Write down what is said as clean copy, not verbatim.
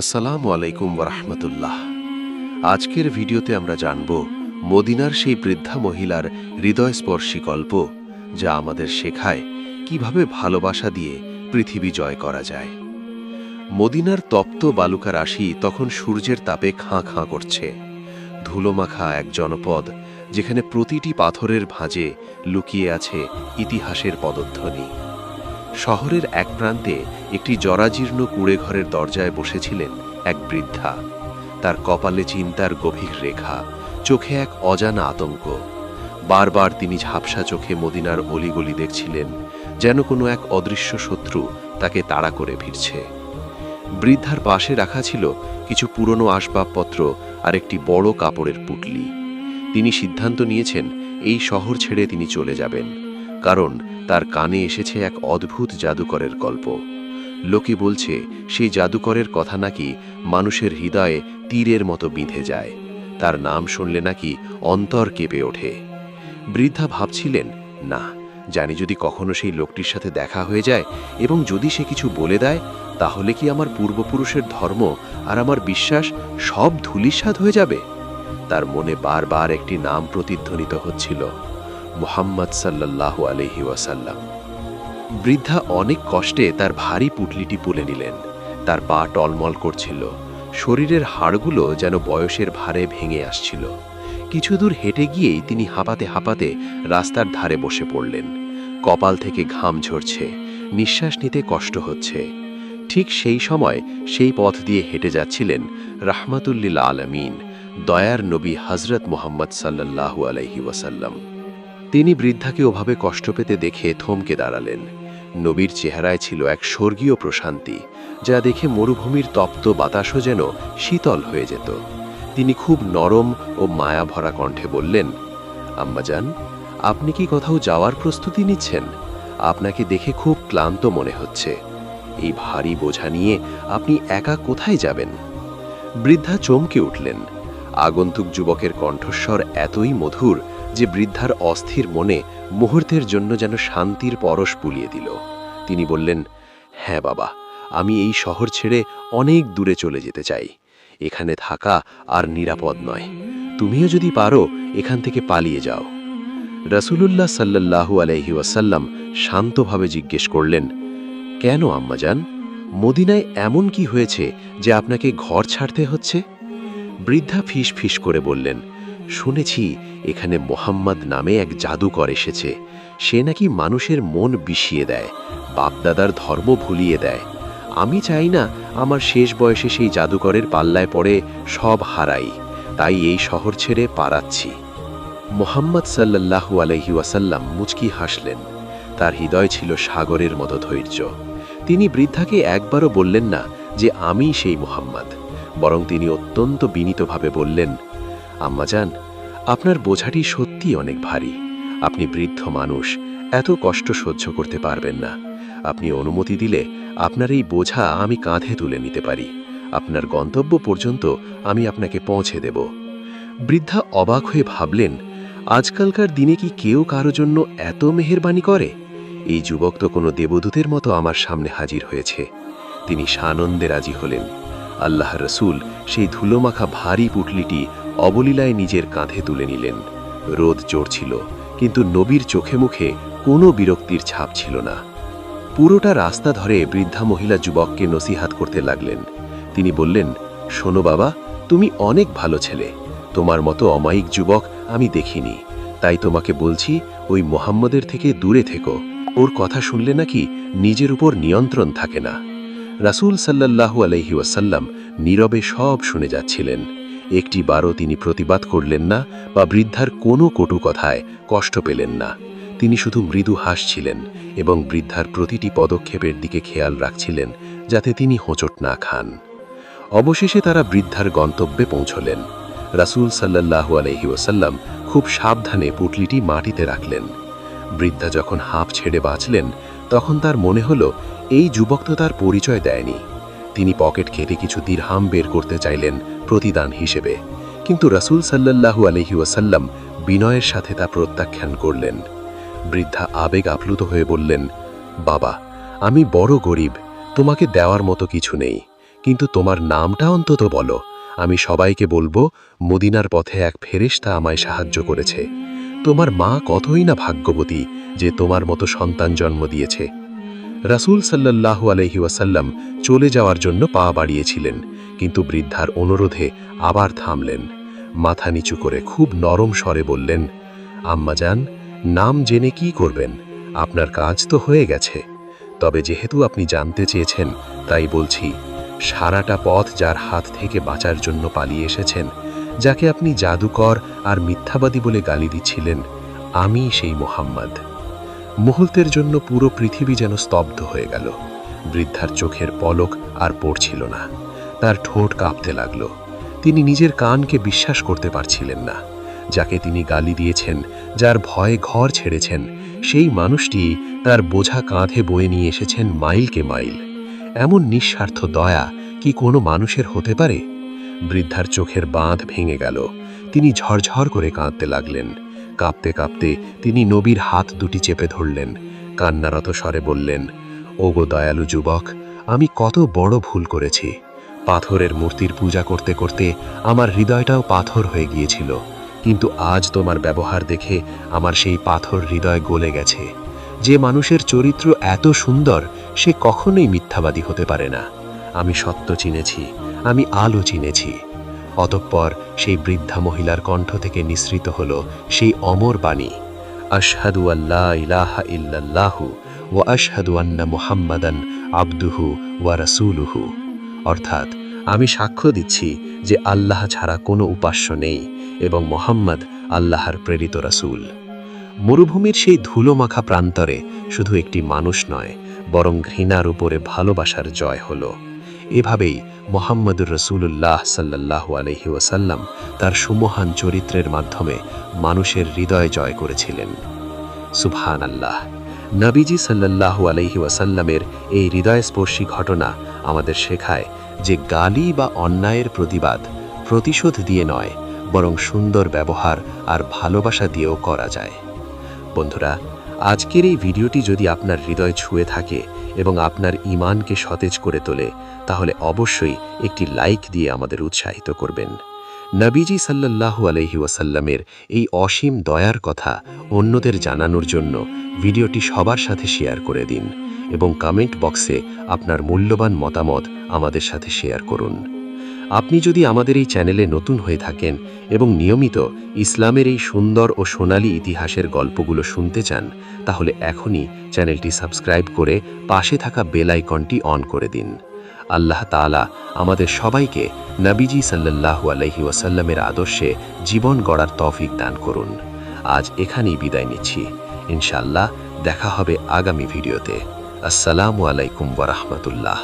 আসসালামু আলাইকুম ওরহমতুল্লাহ। আজকের ভিডিওতে আমরা জানব মদিনার সেই বৃদ্ধা মহিলার হৃদয়স্পর্শী গল্প, যা আমাদের শেখায় কিভাবে ভালোবাসা দিয়ে পৃথিবী জয় করা যায়। মদিনার তপ্ত বালুকা রাশি তখন সূর্যের তাপে খাঁ খাঁ করছে। ধুলোমাখা এক জনপদ, যেখানে প্রতিটি পাথরের ভাঁজে লুকিয়ে আছে ইতিহাসের পদধ্বনি। শহরের এক প্রান্তে একটি জরাজীর্ণ কুঁড়েঘরের দরজায় বসেছিলেন এক বৃদ্ধা। তার কপালে চিন্তার গভীর রেখা, চোখে এক অজানা আতঙ্ক। বারবার তিনি ঝাপসা চোখে মদিনার অলিগলি দেখছিলেন, যেন কোনো এক অদৃশ্য শত্রু তাকে তাড়া করে ফিরছে। বৃদ্ধার পাশে রাখা ছিল কিছু পুরনো আসবাবপত্র আর একটি বড় কাপড়ের পুটলি। তিনি সিদ্ধান্ত নিয়েছেন এই শহর ছেড়ে তিনি চলে যাবেন, কারণ তার কানে এসেছে এক অদ্ভুত জাদুকরের গল্প। লোকে বলছে সেই জাদুকরের কথা নাকি মানুষের হৃদয়ে তীরের মতো বিঁধে যায়। তার নাম শুনলে নাকি অন্তর কেঁপে ওঠে। বৃদ্ধা ভাবছিলেন, না জানি, যদি কখনো সেই লোকটির সাথে দেখা হয়ে যায় এবং যদি সে কিছু বলে দেয়, তাহলে কি আমার পূর্বপুরুষের ধর্ম আর আমার বিশ্বাস সব ধূলিসাৎ হয়ে যাবে? তার মনে বারবার একটি নাম প্রতিধ্বনিত হচ্ছিল, মুহাম্মদ সাল্লাল্লাহু আলাইহি ওয়াসাল্লাম। বৃদ্ধা অনেক কষ্টে তার ভারী পুটলিটি তুলে নিলেন। তার পা টলমল করছিল, শরীরের হাড়গুলো যেন বয়সের ভারে ভেঙে আসছিল। কিছু দূর হেঁটে গিয়েই তিনি হাঁপাতে হাঁপাতে রাস্তার ধারে বসে পড়লেন। কপাল থেকে ঘাম ঝরছে, নিঃশ্বাস নিতে কষ্ট হচ্ছে। ঠিক সেই সময় সেই পথ দিয়ে হেঁটে যাচ্ছিলেন রাহমাতুল্লিল আলামিন, দয়ার নবী হযরত মুহাম্মদ সাল্লাল্লাহু আলাইহি ওয়াসাল্লাম। তিনি বৃদ্ধাকে ওভাবে কষ্ট পেতে দেখে থমকে দাঁড়ালেন। নবীর চেহারায় ছিল এক স্বর্গীয় প্রশান্তি, যা দেখে মরুভূমির তপ্ত বাতাসও যেন শীতল হয়ে যেত। তিনি খুব নরম ও মায়া ভরা কণ্ঠে বললেন, আম্মাজান, আপনি কি কোথাও যাওয়ার প্রস্তুতি নিচ্ছেন? আপনাকে দেখে খুব ক্লান্ত মনে হচ্ছে। এই ভারী বোঝা নিয়ে আপনি একা কোথায় যাবেন? বৃদ্ধা চমকে উঠলেন। আগন্তুক যুবকের কণ্ঠস্বর এতই মধুর যে বৃদ্ধার অস্থির মনে মুহূর্তের জন্য যেন শান্তির পরশ বুলিয়ে দিল। তিনি বললেন, হ্যাঁ বাবা, আমি এই শহর ছেড়ে অনেক দূরে চলে যেতে চাই। এখানে থাকা আর নিরাপদ নয়। তুমিও যদি পারো এখান থেকে পালিয়ে যাও। রাসূলুল্লাহ সাল্লাল্লাহু আলাইহি ওয়াসাল্লাম শান্তভাবে জিজ্ঞেস করলেন, কেন আম্মাজান? মদিনায় এমন কি হয়েছে যে আপনাকে ঘর ছাড়তে হচ্ছে? বৃদ্ধা ফিস ফিস করে বললেন, শুনেছি এখানে মোহাম্মদ নামে এক জাদুকর এসেছে। সে নাকি মানুষের মন বিষিয়ে দেয়, বাপদাদার ধর্ম ভুলিয়ে দেয়। আমি চাই না আমার শেষ বয়সে সেই জাদুকরের পাল্লায় পড়ে সব হারাই, তাই এই শহর ছেড়ে পালাচ্ছি। মুহাম্মদ সাল্লাল্লাহু আলাইহি ওয়াসাল্লাম মুচকি হাসলেন। তার হৃদয় ছিল সাগরের মতো ধৈর্য। তিনি বৃদ্ধাকে একবারও বললেন না যে আমি সেই মুহাম্মদ, বরং তিনি অত্যন্ত বিনীতভাবে বললেন, আম্মাজান, আপনার বোঝাটি সত্যি অনেক ভারী। আপনি বৃদ্ধ মানুষ, এত কষ্ট সহ্য করতে পারবেন না। আপনি অনুমতি দিলে আপনার এই বোঝা আমি কাঁধে তুলে নিতে পারি। আপনার গন্তব্য পর্যন্ত আমি আপনাকে পৌঁছে দেব। বৃদ্ধা অবাক হয়ে ভাবলেন, আজকালকার দিনে কি কেউ কারো জন্য এত মেহেরবানি করে? এই যুবক তো কোনো দেবদূতের মতো আমার সামনে হাজির হয়েছে। তিনি সানন্দে রাজি হলেন। আল্লাহ রসুল সেই ধুলোমাখা ভারী পুটলিটি অবলীলায় নিজের কাঁধে তুলে নিলেন। রোদ চড়ছিল, কিন্তু নবীর চোখে মুখে কোনো বিরক্তির ছাপ ছিল না। পুরোটা রাস্তা ধরে বৃদ্ধা মহিলা যুবককে নসিহাত করতে লাগলেন। তিনি বললেন, শোনো বাবা, তুমি অনেক ভালো ছেলে। তোমার মতো অমায়িক যুবক আমি দেখিনি, তাই তোমাকে বলছি ওই মোহাম্মদের থেকে দূরে থেকো। ওর কথা শুনলে নাকি নিজের উপর নিয়ন্ত্রণ থাকে না। রাসূল সাল্লাল্লাহু আলাইহি ওয়াসাল্লাম নীরবে সব শুনে যাচ্ছিলেন। একটি বারও তিনি প্রতিবাদ করলেন না বা বৃদ্ধার কোনো কটু কথায় কষ্ট পেলেন না। তিনি শুধু মৃদু হাসছিলেন এবং বৃদ্ধার প্রতিটি পদক্ষেপের দিকে খেয়াল রাখছিলেন, যাতে তিনি হোঁচট না খান। অবশেষে তারা বৃদ্ধার গন্তব্যে পৌঁছলেন। রাসূল সাল্লাল্লাহু আলাইহি ওয়াসাল্লাম খুব সাবধানে পুটলিটি মাটিতে রাখলেন। বৃদ্ধা যখন হাঁপ ছেড়ে বাঁচলেন, তখন তার মনে হলো এই যুবক তো তার পরিচয় দেয়নি। তিনি পকেট কেটে কিছু দিরহাম বের করতে চাইলেন প্রতিদান হিসেবে, কিন্তু রাসূল সাল্লাল্লাহু আলাইহি ওয়াসাল্লাম বিনয়ের সাথে তা প্রত্যাখ্যান করলেন। বৃদ্ধা আবেগ আপ্লুত হয়ে বললেন, বাবা, আমি বড় গরিব, তোমাকে দেওয়ার মতো কিছু নেই, কিন্তু তোমার নামটা অন্তত বলো। আমি সবাইকে বলবো মদিনার পথে এক ফেরেশতা আমায় সাহায্য করেছে। তোমার মা কতই না ভাগ্যবতী যে তোমার মতো সন্তান জন্ম দিয়েছে। রাসূল সাল্লাল্লাহু আলাইহি ওয়াসাল্লাম চলে যাওয়ার জন্য পা বাড়িয়েছিলেন, কিন্তু বৃদ্ধার অনুরোধে আবার থামলেন। মাথা নিচু করে খুব নরম স্বরে বললেন, আম্মাজান, নাম জেনে কি করবেন? আপনার কাজ তো হয়ে গেছে। তবে যেহেতু আপনি জানতে চেয়েছেন, তাই বলছি, সারাটা পথ যার হাত থেকে বাঁচার জন্য পালিয়ে এসেছেন, যাকে আপনি জাদুকর আর মিথ্যাবাদী বলে গালি দিচ্ছিলেন, আমি সেই মুহাম্মদ। মুহূর্তের জন্য পুরো পৃথিবী যেন স্তব্ধ হয়ে গেল। বৃদ্ধার চোখের পলক আর পড়ছিল না, তার ঠোঁট কাঁপতে লাগল। তিনি নিজের কানকে বিশ্বাস করতে পারছিলেন না। যাকে তিনি গালি দিয়েছেন, যার ভয়ে ঘর ছেড়েছেন, সেই মানুষটি তার বোঝা কাঁধে বয়ে নিয়ে এসেছেন মাইলকে মাইল। এমন নিঃস্বার্থ দয়া কি কোনো মানুষের হতে পারে? বৃদ্ধার চোখের বাঁধ ভেঙে গেল। তিনি ঝরঝর করে কাঁদতে লাগলেন। কাঁপতে কাঁপতে তিনি নবীর হাত দুটি চেপে ধরলেন, কান্নারত স্বরে বললেন, ওগো দয়ালু যুবক, আমি কত বড় ভুল করেছি। পাথরের মূর্তির পূজা করতে করতে আমার হৃদয়টাও পাথর হয়ে গিয়েছিল, কিন্তু আজ তোমার ব্যবহার দেখে আমার সেই পাথর হৃদয় গলে গেছে। যে মানুষের চরিত্র এত সুন্দর, সে কখনোই মিথ্যাবাদী হতে পারে না। আমি সত্য চিনেছি, আমি আলো চিনেছি। অতঃপর সেই বৃদ্ধা মহিলার কণ্ঠ থেকে নিঃসৃত হল সেই অমর বাণী, আশহাদু আল্লা ইলাহা ইল্লাল্লাহু ওয়া আশহাদু আন্না মুহাম্মাদান আবদুহু ওয়া রাসূলুহু। অর্থাৎ, আমি সাক্ষ্য দিচ্ছি যে আল্লাহ ছাড়া কোনো উপাস্য নেই এবং মুহাম্মদ আল্লাহর প্রেরিত রাসূল। মরুভূমির সেই ধুলোমাখা প্রান্তরে শুধু একটি মানুষ নয়, বরং ঘৃণার উপরে ভালোবাসার জয় হল। এভাবেই মুহাম্মদুর রাসূলুল্লাহ সাল্লাল্লাহু আলাইহি ওয়াসাল্লাম তার সুমহান চরিত্রের মাধ্যমে মানুষের হৃদয় জয় করেছিলেন। সুবহানাল্লাহ। নবীজি সাল্লাল্লাহু আলাইহি ওয়াসাল্লামের এই হৃদয়স্পর্শী ঘটনা আমাদের শেখায় যে গালি বা অন্যায়ের প্রতিবাদ প্রতিশোধ দিয়ে নয়, বরং সুন্দর ব্যবহার আর ভালোবাসা দিয়েও করা যায়। বন্ধুরা, আজকের এই ভিডিওটি যদি আপনার হৃদয় ছুঁয়ে থাকে এবং আপনার ঈমানকে সতেজ করে তোলে, তাহলে অবশ্যই একটি লাইক দিয়ে আমাদের উৎসাহিত করবেন। নবীজি সাল্লাল্লাহু আলাইহি ওয়াসাল্লামের এই অসীম দয়ার কথা অন্যদের জানানোর জন্য ভিডিওটি সবার সাথে শেয়ার করে দিন এবং কমেন্ট বক্সে আপনার মূল্যবান মতামত আমাদের সাথে শেয়ার করুন। আপনি যদি আমাদের এই চ্যানেলে নতুন হয়ে থাকেন এবং নিয়মিত ইসলামের এই সুন্দর ও সোনালী ইতিহাসের গল্পগুলো শুনতে চান, তাহলে এখনই চ্যানেলটি সাবস্ক্রাইব করে পাশে থাকা বেল আইকনটি অন করে দিন। আল্লাহ তাআলা আমাদের সবাইকে নবীজি সাল্লাল্লাহু আলাইহি ওয়াসাল্লামের আদর্শে জীবন গড়ার তৌফিক দান করুন। আজ এখানেই বিদায় নিচ্ছি। ইনশাআল্লাহ দেখা হবে আগামী ভিডিওতে। আসসালামু আলাইকুম ওয়া রাহমাতুল্লাহ।